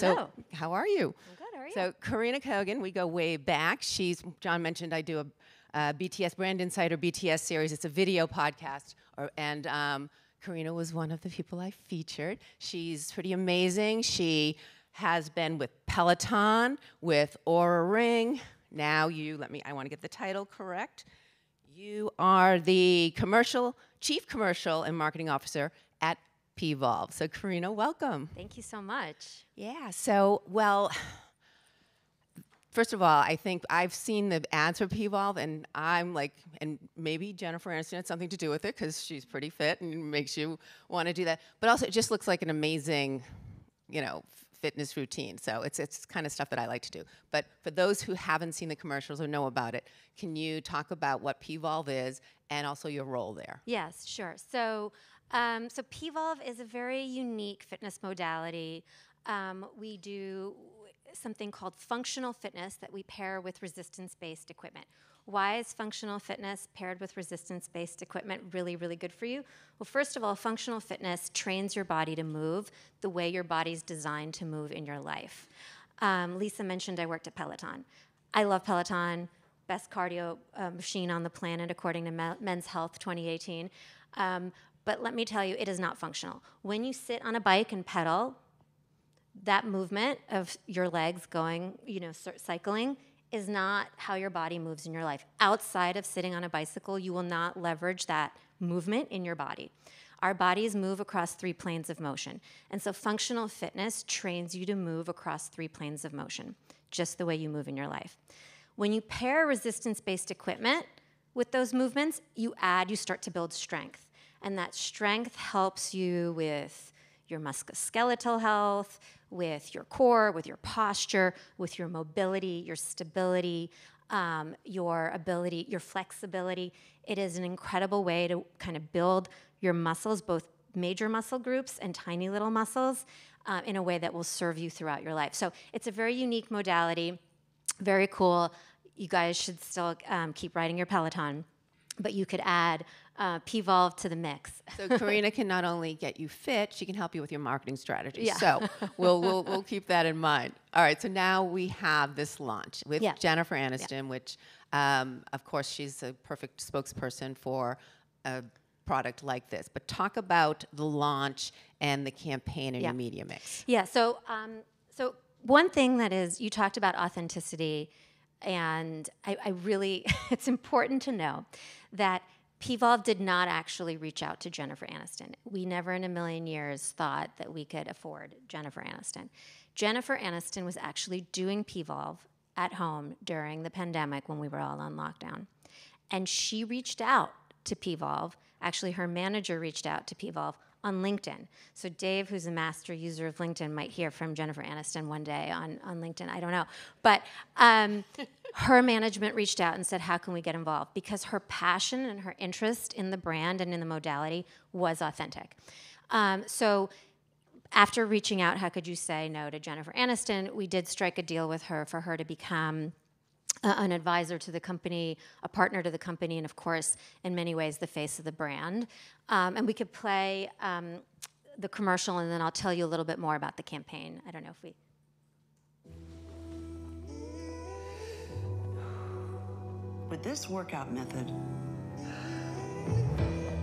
So, Hello. how are you? I'm good. How are you? So, Karina Kogan, we go way back. John mentioned I do a BTS Brand Insider BTS series. It's a video podcast, and Karina was one of the people I featured. She's pretty amazing. She has been with Peloton, with Oura Ring. Now I want to get the title correct. You are the Chief Commercial and Marketing Officer at Pvolve. So, Karina, welcome. Thank you so much. Yeah, so, well, first of all, I think I've seen the ads for Pvolve, and I'm like, and maybe Jennifer Aniston had something to do with it because she's pretty fit and makes you want to do that. But also, it just looks like an amazing, fitness routine. So it's kind of stuff that I like to do. But for those who haven't seen the commercials or know about it, can you talk about what Pvolve is and also your role there? Yes, sure. So Pvolve is a very unique fitness modality. We do something called functional fitness that we pair with resistance-based equipment. Why is functional fitness paired with resistance-based equipment really, really good for you? Well, first of all, functional fitness trains your body to move the way your body's designed to move in your life. Lisa mentioned I worked at Peloton. I love Peloton, best cardio machine on the planet according to Men's Health 2018. But let me tell you, it is not functional. When you sit on a bike and pedal, that movement of your legs going, cycling, is not how your body moves in your life. Outside of sitting on a bicycle, you will not leverage that movement in your body. Our bodies move across 3 planes of motion. And so functional fitness trains you to move across 3 planes of motion, just the way you move in your life. When you pair resistance-based equipment with those movements, you start to build strength. And that strength helps you with your musculoskeletal health, with your core, with your posture, with your mobility, your stability, your ability, your flexibility. It is an incredible way to kind of build your muscles, both major muscle groups and tiny little muscles, in a way that will serve you throughout your life. So it's a very unique modality, very cool. You guys should still keep riding your Peloton, but you could add Pvolve to the mix. So Karina can not only get you fit, she can help you with your marketing strategy. Yeah. So we'll keep that in mind. All right, so now we have this launch with Jennifer Aniston, which, of course, she's a perfect spokesperson for a product like this. But talk about the launch and the campaign and your media mix. Yeah, so one thing that is, you talked about authenticity, and I really, it's important to know that Pvolve did not actually reach out to Jennifer Aniston. We never in a million years thought that we could afford Jennifer Aniston. Jennifer Aniston was actually doing Pvolve at home during the pandemic when we were all on lockdown. And she reached out to Pvolve. Actually, her manager reached out to Pvolve on LinkedIn. So Dave, who's a master user of LinkedIn, might hear from Jennifer Aniston one day on LinkedIn. I don't know. But her management reached out and said, how can we get involved? Because her passion and her interest in the brand and in the modality was authentic. So after reaching out, how could you say no to Jennifer Aniston? We did strike a deal with her for her to become an advisor to the company, a partner to the company, and of course, in many ways, the face of the brand. And we could play the commercial, and then I'll tell you a little bit more about the campaign. I don't know if we... With this workout method,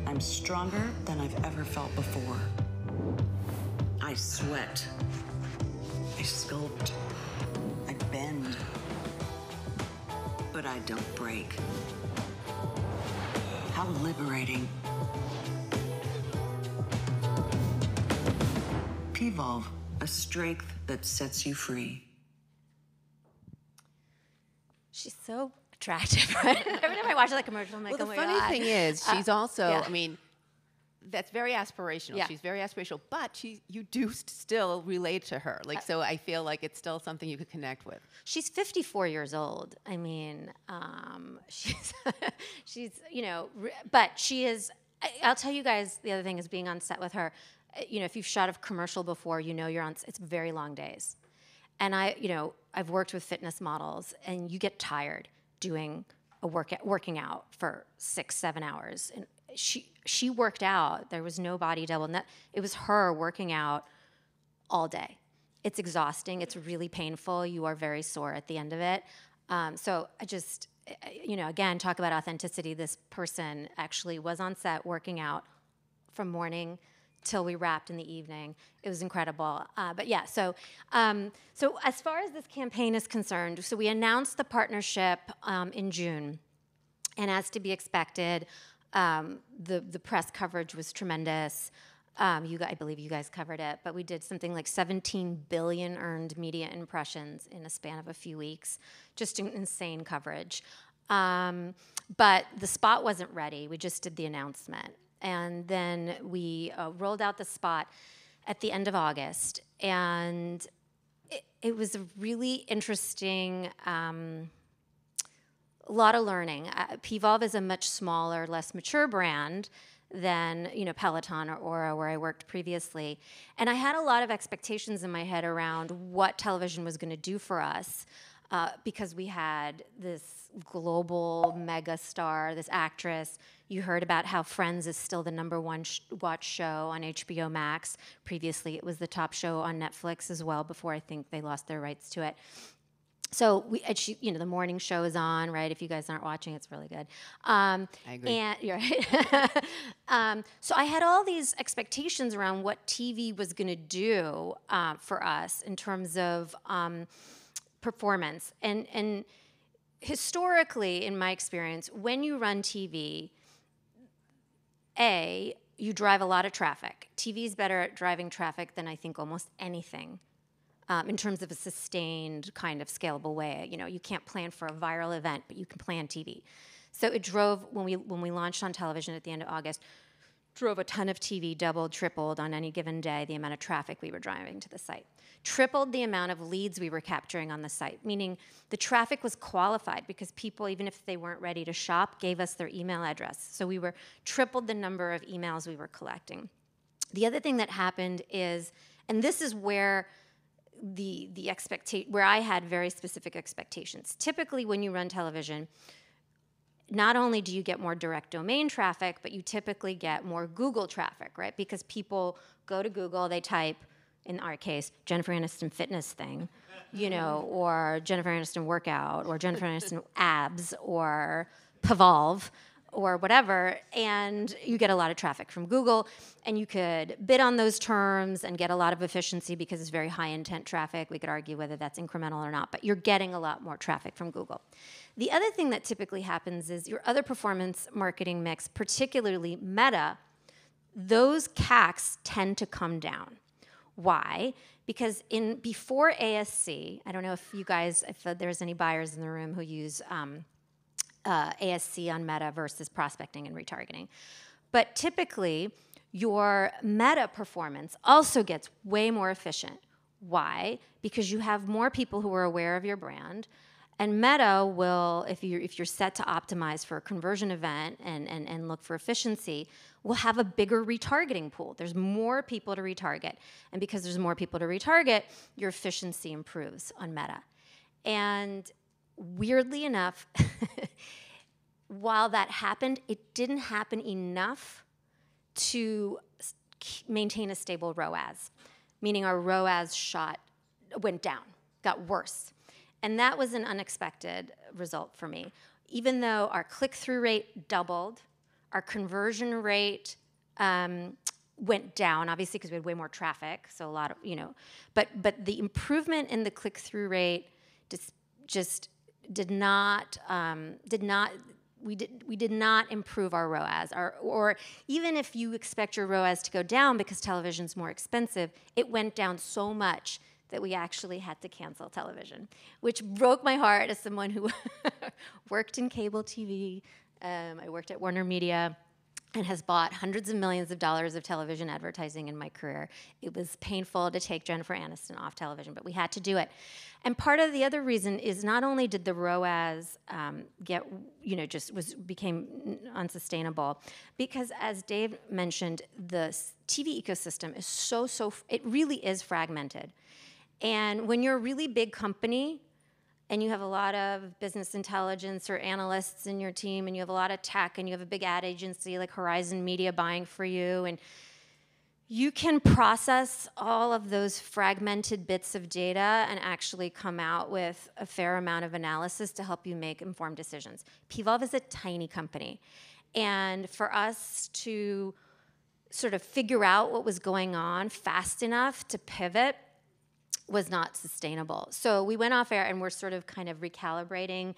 I'm stronger than I've ever felt before. I sweat. I sculpt. I bend. But I don't break. How liberating. Pvolve, a strength that sets you free. She's so attractive, right? Every time I watch that commercial, I'm like, well, oh my the God. funny thing is, she's also, yeah. I mean, that's very aspirational. Yeah. She's very aspirational, but you do still relate to her. Like, so I feel like it's still something you could connect with. She's 54 years old. I mean, she's, but she is, I'll tell you guys, the other thing is being on set with her. If you've shot a commercial before, you're on, it's very long days. And I've worked with fitness models, and you get tired doing working out for 6-7 hours. And she worked out. There was no body double. It was her working out all day. It's exhausting. It's really painful. You are very sore at the end of it. So I just, again, talk about authenticity. This person actually was on set working out from morning till we wrapped in the evening. It was incredible. But yeah, so as far as this campaign is concerned, so we announced the partnership in June. And as to be expected, the press coverage was tremendous. I believe you guys covered it, but we did something like 17 billion earned media impressions in a span of a few weeks. Just insane coverage. But the spot wasn't ready. We just did the announcement. And then we rolled out the spot at the end of August. And it was a really interesting, a lot of learning. Pvolve is a much smaller, less mature brand than Peloton or Aura, where I worked previously. And I had a lot of expectations in my head around what television was going to do for us, because we had this global mega star, this actress. You heard about how Friends is still the #1 watched show on HBO Max. Previously, it was the top show on Netflix as well, before I think they lost their rights to it. So the morning show is on, right? If you guys aren't watching, it's really good. I agree. And you're right. So I had all these expectations around what TV was going to do for us in terms of performance. And historically, in my experience, when you run TV, you drive a lot of traffic. TV is better at driving traffic than I think almost anything. In terms of a sustained kind of scalable way. You can't plan for a viral event, but you can plan TV. So it drove, when we launched on television at the end of August, drove a ton of TV, doubled, tripled on any given day the amount of traffic we were driving to the site. Tripled the amount of leads we were capturing on the site, meaning the traffic was qualified because people, even if they weren't ready to shop, gave us their email address. So we were tripled the number of emails we were collecting. The other thing that happened is, and this is where where I had very specific expectations. Typically, when you run television, not only do you get more direct domain traffic, but you typically get more Google traffic, right? Because people go to Google, they type, in our case, Jennifer Aniston fitness thing, or Jennifer Aniston workout, or Jennifer Aniston abs, or Pvolve, or whatever, and you get a lot of traffic from Google, and you could bid on those terms and get a lot of efficiency because it's very high intent traffic. We could argue whether that's incremental or not, but you're getting a lot more traffic from Google. The other thing that typically happens is your other performance marketing mix, particularly Meta, those CACs tend to come down. Why? Because before ASC, I don't know if there's any buyers in the room who use ASC on Meta versus prospecting and retargeting. But typically, your Meta performance also gets way more efficient. Why? Because you have more people who are aware of your brand, and Meta will, if you're set to optimize for a conversion event and look for efficiency, will have a bigger retargeting pool. There's more people to retarget, and because there's more people to retarget, your efficiency improves on Meta. And weirdly enough, while that happened, it didn't happen enough to maintain a stable ROAS, meaning our ROAS went down, got worse. And that was an unexpected result for me. Even though our click-through rate doubled, our conversion rate went down, obviously because we had way more traffic, so a lot of, but the improvement in the click-through rate just did not we did not improve our ROAS, or even if you expect your ROAS to go down because television's more expensive, it went down so much that we actually had to cancel television, which broke my heart as someone who worked in cable TV. I worked at Warner Media and has bought hundreds of millions of dollars of television advertising in my career. It was painful to take Jennifer Aniston off television, but we had to do it. And part of the other reason is not only did the ROAS became unsustainable, because as Dave mentioned, the TV ecosystem is it really is fragmented. And when you're a really big company, and you have a lot of business intelligence or analysts in your team, and you have a lot of tech, and you have a big ad agency like Horizon Media buying for you, and You can process all of those fragmented bits of data and actually come out with a fair amount of analysis to help you make informed decisions. Pvolve is a tiny company. And for us to sort of figure out what was going on fast enough to pivot was not sustainable. So we went off air and we're sort of kind of recalibrating,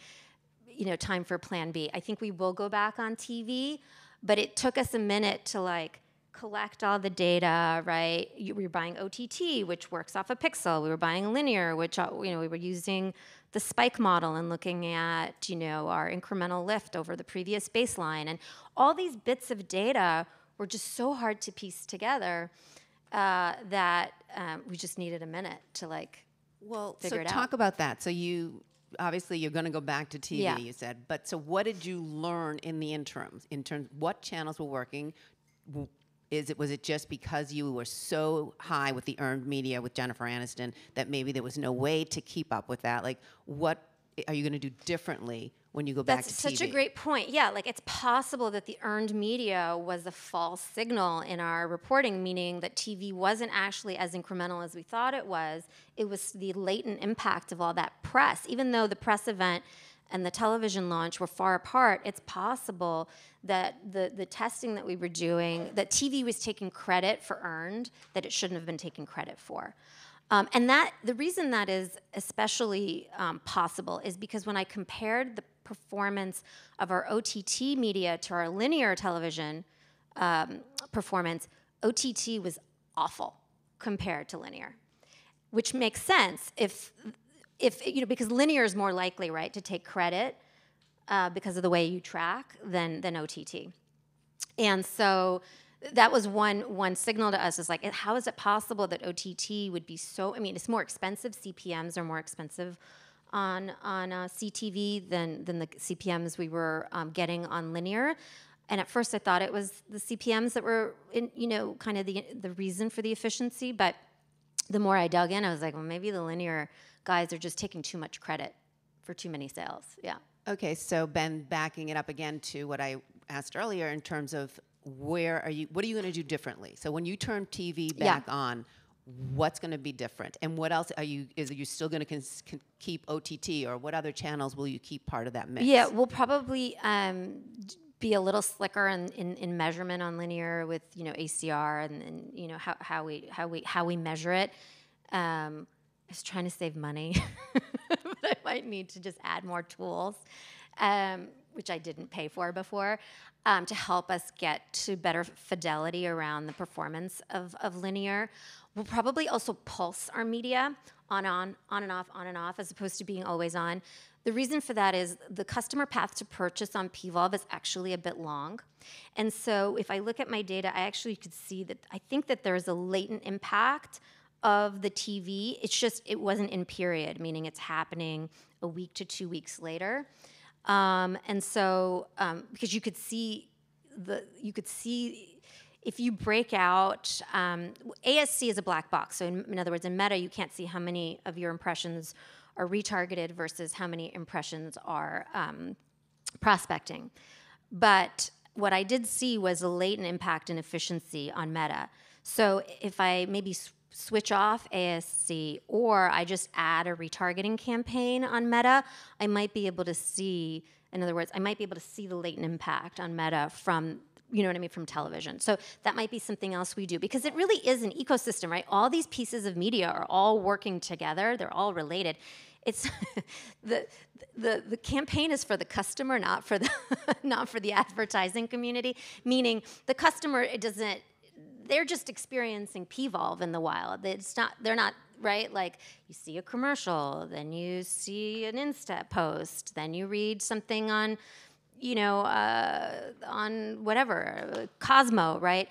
time for plan B. I think we will go back on TV, but it took us a minute to collect all the data, right? We were buying OTT, which works off a pixel. We were buying linear, which, we were using the spike model and looking at, our incremental lift over the previous baseline. And all these bits of data were just so hard to piece together that we just needed a minute to figure it out. So talk about that. So obviously you're going to go back to TV, you said. But so what did you learn in the interim? In terms, what channels were working? Was it just because you were so high with the earned media with Jennifer Aniston that maybe there was no way to keep up with that? What are you going to do differently when you go back to TV? That's such a great point. Yeah, it's possible that the earned media was a false signal in our reporting, meaning that TV wasn't actually as incremental as we thought it was. It was the latent impact of all that press. Even though the press event and the television launch were far apart, it's possible that the testing that we were doing, that TV was taking credit for earned, that it shouldn't have been taking credit for. And the reason that is especially possible is because when I compared the performance of our OTT media to our linear television performance, OTT was awful compared to linear, which makes sense if because linear is more likely, right, to take credit because of the way you track than OTT. And so that was one signal to us, is how is it possible that OTT would be so, it's more expensive. CPMs are more expensive on CTV than the CPMs we were getting on linear. And at first I thought it was the CPMs that were, kind of the reason for the efficiency. But the more I dug in, I was like, well, maybe the linear guys are just taking too much credit for too many sales. Yeah. Okay, so Ben, backing it up again to what I asked earlier in terms of what are you going to do differently? So when you turn TV back on, what's going to be different? And what else are you still going to keep OTT, or what other channels will you keep part of that mix? Yeah, we'll probably be a little slicker in measurement on linear with ACR and how we measure it. I was trying to save money, but I might need to just add more tools, which I didn't pay for before, to help us get to better fidelity around the performance of linear. We'll probably also pulse our media on and off, as opposed to being always on. The reason for that is the customer path to purchase on Pvolve is actually a bit long. And so if I look at my data, I actually could see that I think that there's a latent impact of the TV. It's just, it wasn't in period, meaning it's happening a week to 2 weeks later. And so, because you could see if you break out, ASC is a black box. So in other words, in Meta, you can't see how many of your impressions are retargeted versus how many impressions are prospecting. But what I did see was a latent impact and efficiency on Meta. So if I maybe switch off ASC, or I just add a retargeting campaign on Meta, I might be able to see, in other words, I might be able to see the latent impact on Meta from, from television. So that might be something else we do, because it really is an ecosystem, right? All these pieces of media are all working together. They're all related. It's the campaign is for the customer, not for the advertising community. Meaning the customer, they're just experiencing Pvolve in the wild. They're not, right? Like, you see a commercial, then you see an Insta post, then you read something on, on whatever, Cosmo, right?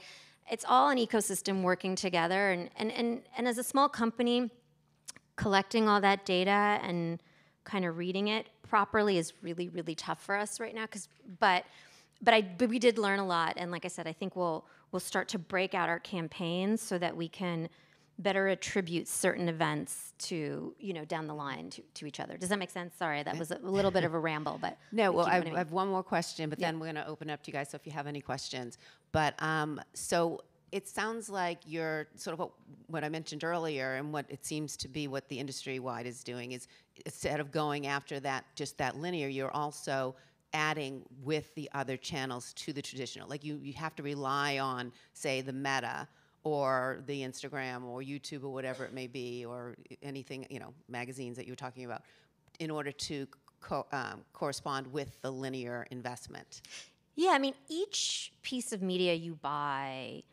It's all an ecosystem working together. And as a small company, collecting all that data and kind of reading it properly is really, really tough for us right now. But we did learn a lot. And like I said, I think we'll start to break out our campaigns so that we can better attribute certain events to, down the line to each other. Does that make sense? Sorry, that was a little bit of a ramble, but no. Well, I have one more question, but then we're going to open up to you guys. So if you have any questions, but so it sounds like you're sort of what I mentioned earlier, and what it seems to be what the industry-wide is doing is, instead of going after that, just that linear, you're also adding with the other channels to the traditional. Like you have to rely on, say, the Meta or the Instagram or YouTube or whatever it may be, or anything, magazines that you were talking about, in order to correspond with the linear investment. Yeah, I mean, each piece of media you buy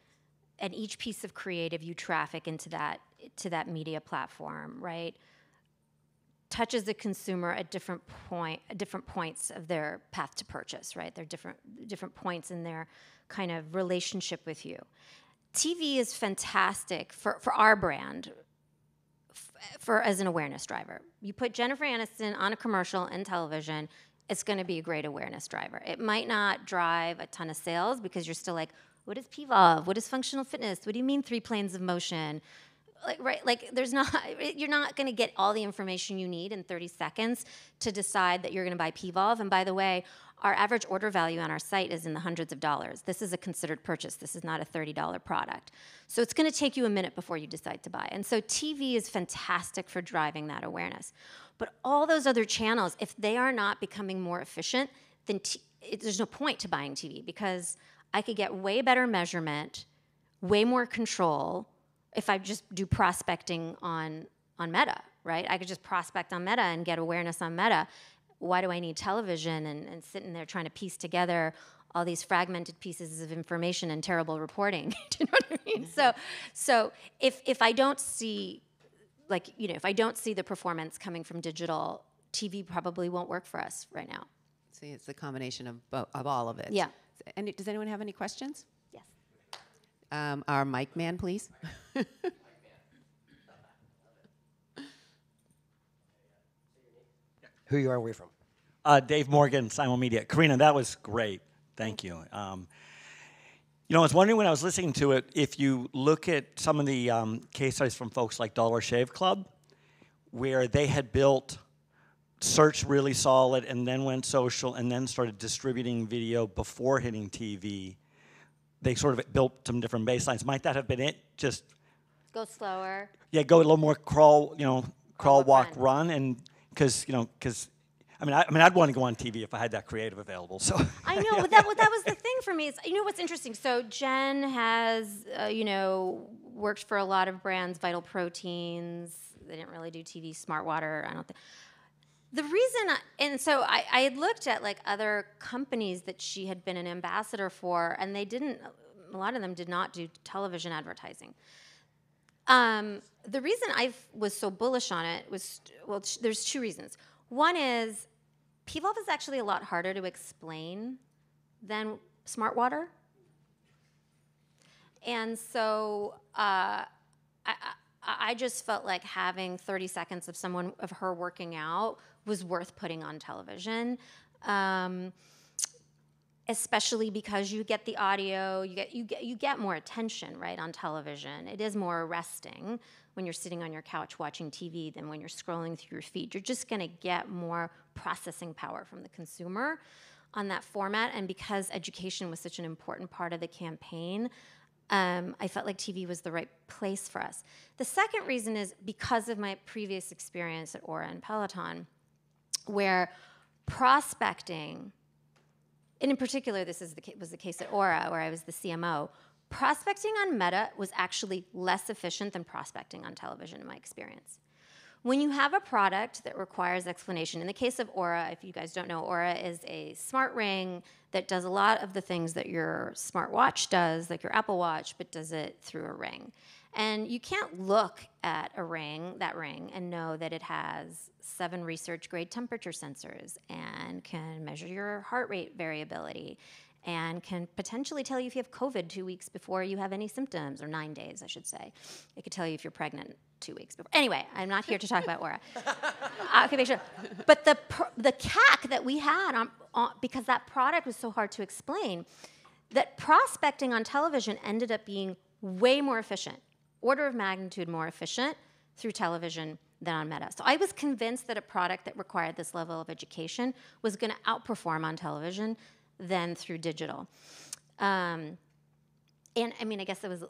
and each piece of creative you traffic into that media platform, right, touches the consumer at different points of their path to purchase, right? They're different points in their kind of relationship with you. TV is fantastic for our brand, as an awareness driver. You put Jennifer Aniston on a commercial in television, it's going to be a great awareness driver. It might not drive a ton of sales because you're still like, what is Pvolve? What is functional fitness? What do you mean 3 planes of motion? You're not going to get all the information you need in 30 seconds to decide that you're going to buy Pvolve. And by the way, our average order value on our site is in the hundreds of dollars. This is a considered purchase. This is not a $30 product. So it's going to take you a minute before you decide to buy. And so TV is fantastic for driving that awareness. But all those other channels, if they are not becoming more efficient, then there's no point to buying TV, because I could get way better measurement, way more control if I just do prospecting on Meta, right? I could just prospect on Meta and get awareness on Meta. Why do I need television and sitting there trying to piece together all these fragmented pieces of information and terrible reporting? Do you know what I mean? So if I don't see, if I don't see the performance coming from digital, TV probably won't work for us right now. See, it's the combination of all of it. Yeah. And does anyone have any questions? Yes. Our mic man, please. Who you are, where you from? Dave Morgan, Simon Media. Karina, that was great. Thank you. I was wondering when I was listening to it, if you look at some of the case studies from folks like Dollar Shave Club, where they had built search really solid and then went social and then started distributing video before hitting TV. They sort of built some different baselines. Might that have been it? Just go slower. Yeah, go a little more crawl, walk, run, and because I'd want to go on TV if I had that creative available. So I know, but that was the thing for me. Is, what's interesting? So Jen has worked for a lot of brands, Vital Proteins. They didn't really do TV, Smart Water. I don't think. The reason, so I had looked at other companies that she had been an ambassador for, and a lot of them did not do television advertising. The reason I was so bullish on it was, there's 2 reasons. One is, Pvolve is actually a lot harder to explain than Smart Water. And so I just felt like having 30 seconds of her working out was worth putting on television, especially because you get the audio, you get more attention, right, on television. It is more arresting when you're sitting on your couch watching TV than when you're scrolling through your feed. You're just going to get more processing power from the consumer on that format. And because education was such an important part of the campaign, I felt like TV was the right place for us. The second reason is because of my previous experience at Aura and Peloton, where prospecting, and in particular this was the case at Aura, where I was the CMO, prospecting on Meta was actually less efficient than prospecting on television in my experience. When you have a product that requires explanation, in the case of Aura, if you guys don't know, Aura is a smart ring that does a lot of the things that your smartwatch does, like your Apple Watch, but does it through a ring. And you can't look at that ring, and know that it has 7 research-grade temperature sensors and can measure your heart rate variability and can potentially tell you if you have COVID 2 weeks before you have any symptoms, or 9 days, I should say. It could tell you if you're pregnant 2 weeks before. Anyway, I'm not here to talk about Aura. Okay, make sure. But the CAC that we had, because that product was so hard to explain, that prospecting on television ended up being way more efficient, order of magnitude more efficient through television than on Meta. So I was convinced that a product that required this level of education was going to outperform on television than through digital. And And I mean, I guess it was,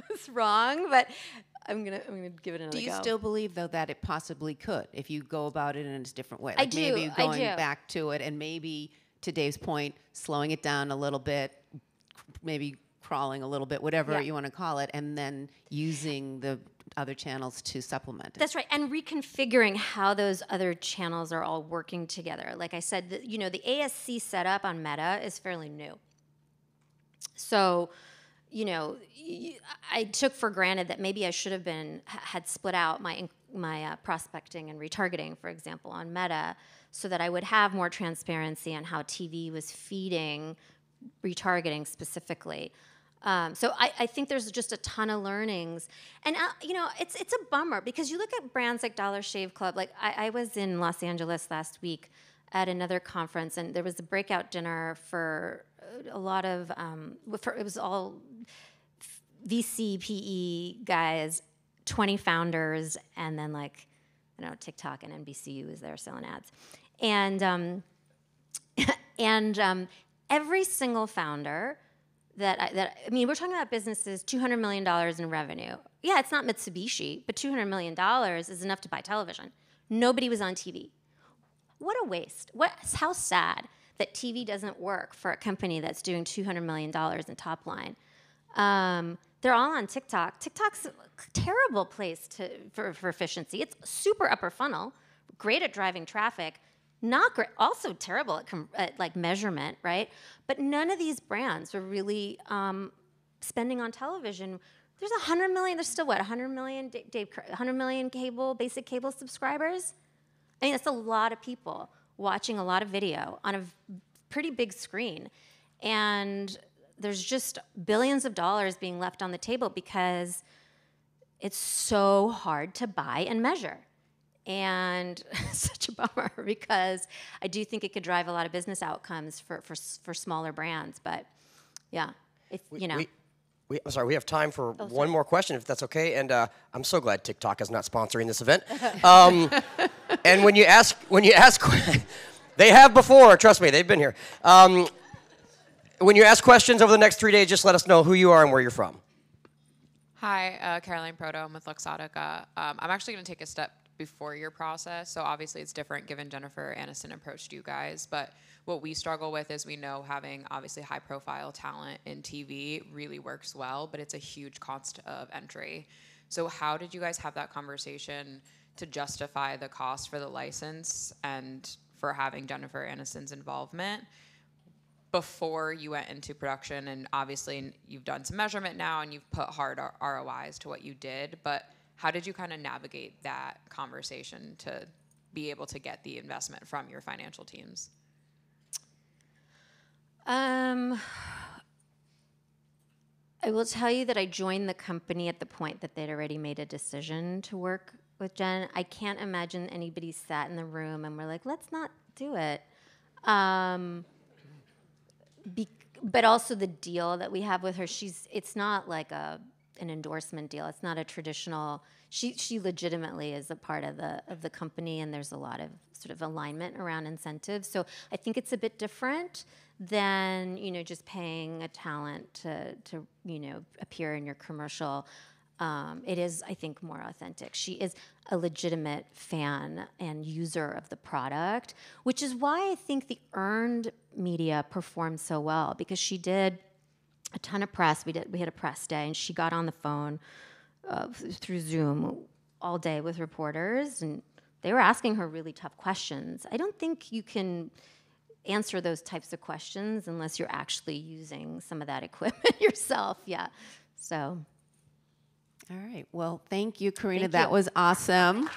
it's wrong, but I'm gonna give it another go. Do you still believe, though, that it possibly could if you go about it in a different way? I do, Maybe I going do. back to it, and maybe, to Dave's point, slowing it down a little bit, maybe crawling a little bit, whatever you want to call it, and then using the other channels to supplement it. That's right, and reconfiguring how those other channels are all working together. Like I said, the ASC setup on Meta is fairly new. So, I took for granted that maybe I should have had split out my prospecting and retargeting, for example, on Meta, so that I would have more transparency on how TV was feeding retargeting specifically. So I think there's just a ton of learnings, and it's a bummer because you look at brands like Dollar Shave Club. Like I was in Los Angeles last week at another conference, and there was a breakout dinner for a lot of it was all VC, PE guys, 20 founders, and then like TikTok and NBCU is there selling ads, and every single founder. I mean, we're talking about businesses, $200 million in revenue. Yeah, it's not Mitsubishi, but $200 million is enough to buy television. Nobody was on TV. What a waste. How sad that TV doesn't work for a company that's doing $200 million in top line. They're all on TikTok. TikTok's a terrible place for efficiency. It's super upper funnel, great at driving traffic, not great, also terrible at like measurement, right? But none of these brands were really spending on television. There's 100 million. There's still 100 million, Dave, 100 million basic cable subscribers. I mean, that's a lot of people watching a lot of video on a pretty big screen, and there's just billions of dollars being left on the table because it's so hard to buy and measure. And such a bummer because I do think it could drive a lot of business outcomes for smaller brands. But yeah, I'm sorry, we have time for one more question, if that's okay. And I'm so glad TikTok is not sponsoring this event. And when you ask, they have before. Trust me, they've been here. When you ask questions over the next 3 days, just let us know who you are and where you're from. Hi, Caroline Proto. I'm with Luxottica. I'm actually going to take a step before your process. So obviously it's different given Jennifer Aniston approached you guys. But what we struggle with is we know having obviously high profile talent in TV really works well, but it's a huge cost of entry. So how did you guys have that conversation to justify the cost for the license and for having Jennifer Aniston's involvement before you went into production? And obviously you've done some measurement now and you've put hard ROIs to what you did, but how did you kind of navigate that conversation to be able to get the investment from your financial teams? I will tell you that I joined the company at the point that they'd already made a decision to work with Jen. I can't imagine anybody sat in the room and were like, let's not do it. But also the deal that we have with her, it's not like an endorsement deal. It's not a traditional. She legitimately is a part of the company, and there's a lot of sort of alignment around incentives. So I think it's a bit different than just paying a talent to appear in your commercial. It is, I think, more authentic. She is a legitimate fan and user of the product, which is why I think the earned media performed so well, because she did a ton of press. We had a press day, and she got on the phone through Zoom all day with reporters, and they were asking her really tough questions. I don't think you can answer those types of questions unless you're actually using some of that equipment yourself. Yeah, so. All right. Well, thank you, Karina. Thank that you. was awesome.